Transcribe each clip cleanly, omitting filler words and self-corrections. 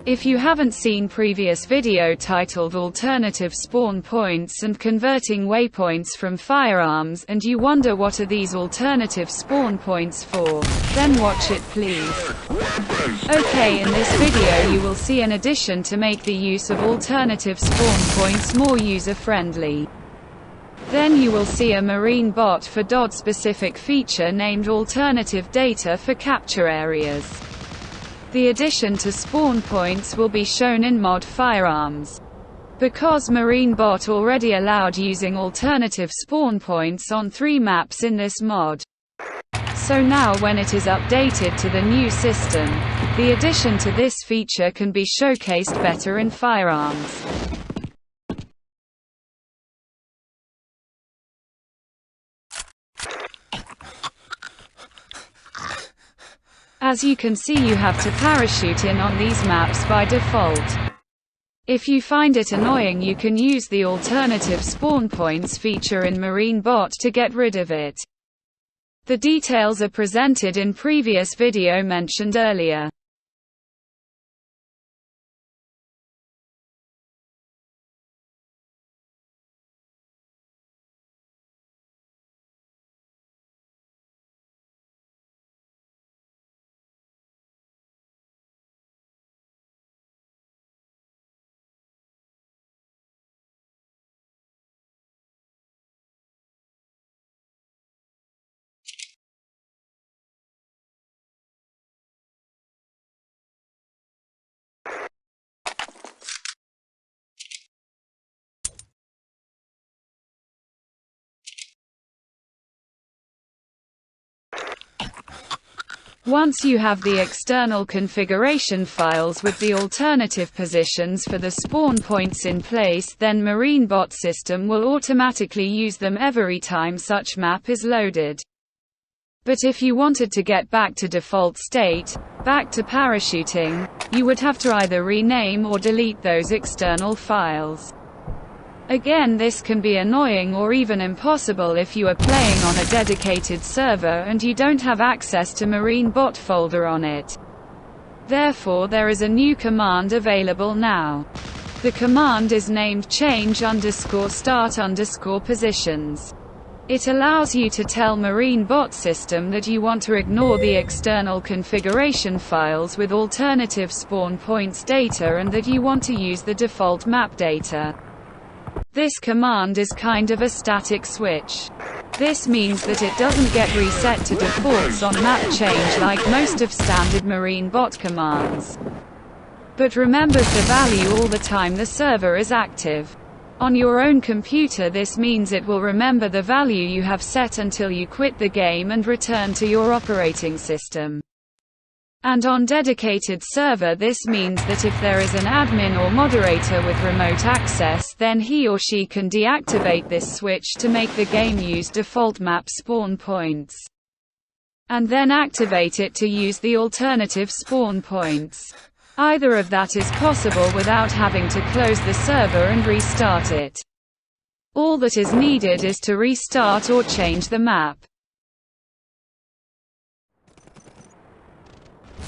If you haven't seen previous video titled Alternative Spawn Points and Converting Waypoints from Firearms and you wonder what are these alternative spawn points for, then watch it please. Okay, in this video you will see an addition to make the use of alternative spawn points more user-friendly. Then you will see a marine bot for DOD-specific feature named Alternative Data for Capture Areas. The addition to spawn points will be shown in mod Firearms. Because Marine Bot already allowed using alternative spawn points on 3 maps in this mod. So now when it is updated to the new system, the addition to this feature can be showcased better in Firearms. As you can see, you have to parachute in on these maps by default. If you find it annoying, you can use the alternative spawn points feature in Marine Bot to get rid of it. The details are presented in previous video mentioned earlier. Once you have the external configuration files with the alternative positions for the spawn points in place, then Marine Bot system will automatically use them every time such map is loaded. But if you wanted to get back to default state, back to parachuting, you would have to either rename or delete those external files. Again, this can be annoying or even impossible if you are playing on a dedicated server and you don't have access to Marine Bot folder on it. Therefore, there is a new command available now. The command is named change_start_positions. It allows you to tell Marine Bot system that you want to ignore the external configuration files with alternative spawn points data and that you want to use the default map data. This command is kind of a static switch. This means that it doesn't get reset to defaults on map change like most of standard Marine Bot commands, but remembers the value all the time the server is active. On your own computer, this means it will remember the value you have set until you quit the game and return to your operating system. And on dedicated server, this means that if there is an admin or moderator with remote access, then he or she can deactivate this switch to make the game use default map spawn points, and then activate it to use the alternative spawn points. Either of that is possible without having to close the server and restart it. All that is needed is to restart or change the map.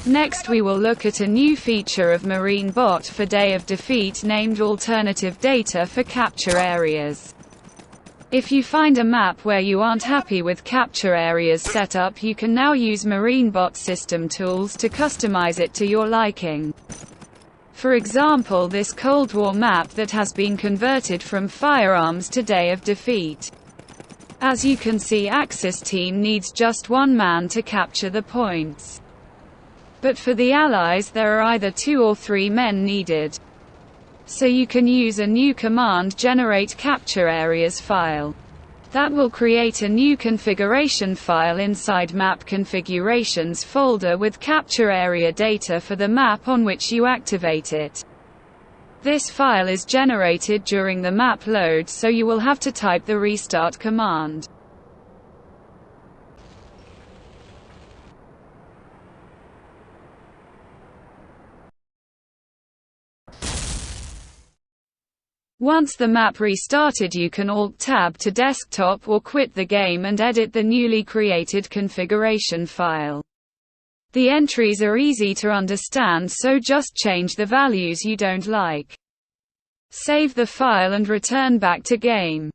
Next we will look at a new feature of Marine Bot for Day of Defeat named Alternative Data for Capture Areas. If you find a map where you aren't happy with capture areas setup, you can now use Marine Bot system tools to customize it to your liking. For example, this Cold War map that has been converted from Firearms to Day of Defeat. As you can see, Axis team needs just 1 man to capture the points. But for the Allies there are either 2 or 3 men needed. So you can use a new command, generate capture areas file. That will create a new configuration file inside map configurations folder with capture area data for the map on which you activate it. This file is generated during the map load, so you will have to type the restart command. Once the map restarted, you can Alt-Tab to desktop or quit the game and edit the newly created configuration file. The entries are easy to understand, so just change the values you don't like. Save the file and return back to game.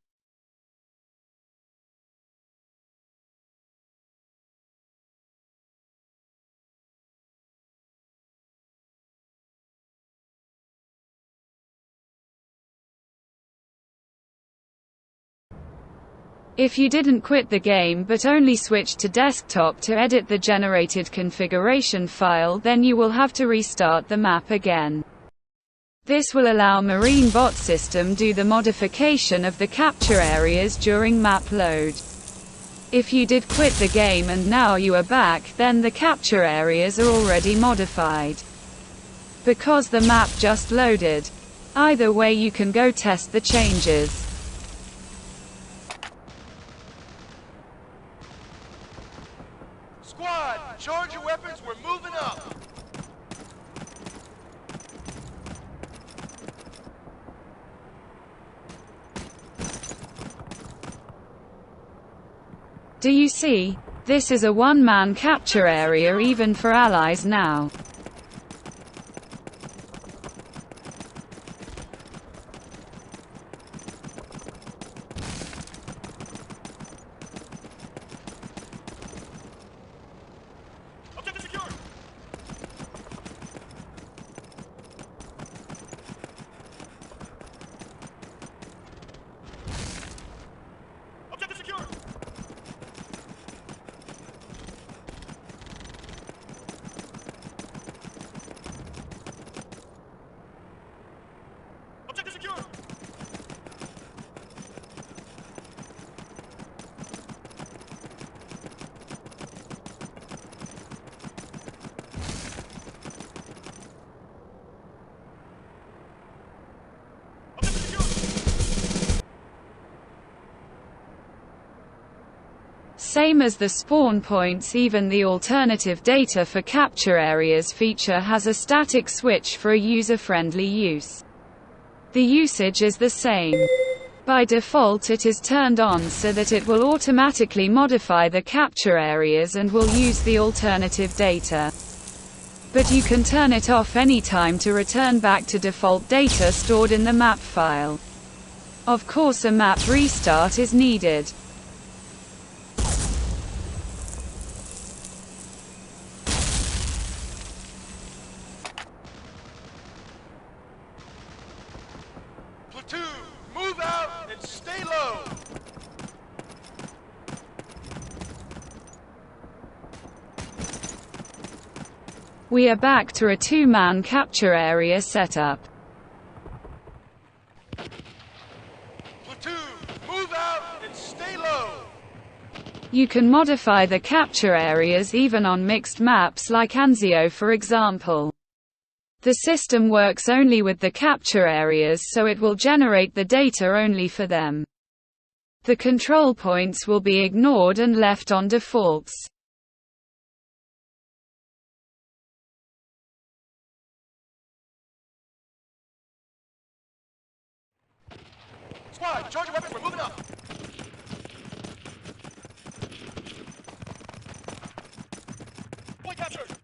If you didn't quit the game but only switched to desktop to edit the generated configuration file, then you will have to restart the map again. This will allow Marine Bot System do the modification of the capture areas during map load. If you did quit the game and now you are back, then the capture areas are already modified, because the map just loaded. Either way, you can go test the changes. Squad, charge your weapons, we're moving up! Do you see? This is a one-man capture area even for allies now. Objective secure! Objective secure! Objective secure! Objective secure! Same as the spawn points, even the alternative data for capture areas feature has a static switch for a user-friendly use. The usage is the same. By default it is turned on so that it will automatically modify the capture areas and will use the alternative data. But you can turn it off anytime to return back to default data stored in the map file. Of course, a map restart is needed. Platoon, move out and stay low! We are back to a two-man capture area setup. Platoon, move out and stay low! You can modify the capture areas even on mixed maps like Anzio, for example. The system works only with the capture areas, so it will generate the data only for them. The control points will be ignored and left on defaults. Squad, charge your weapons, we're moving up! Point captured!